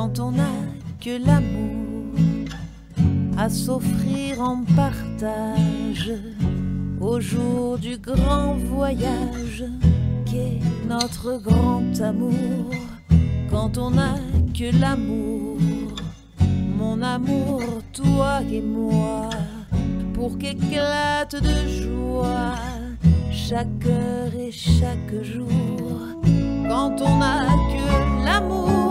quand on n'a que l'amour à s'offrir en partage au jour du grand voyage qu'est notre grand amour. Quand on n'a que l'amour, mon amour, toi et moi, pour qu'éclate de joie chaque heure et chaque jour. Quand on n'a que l'amour,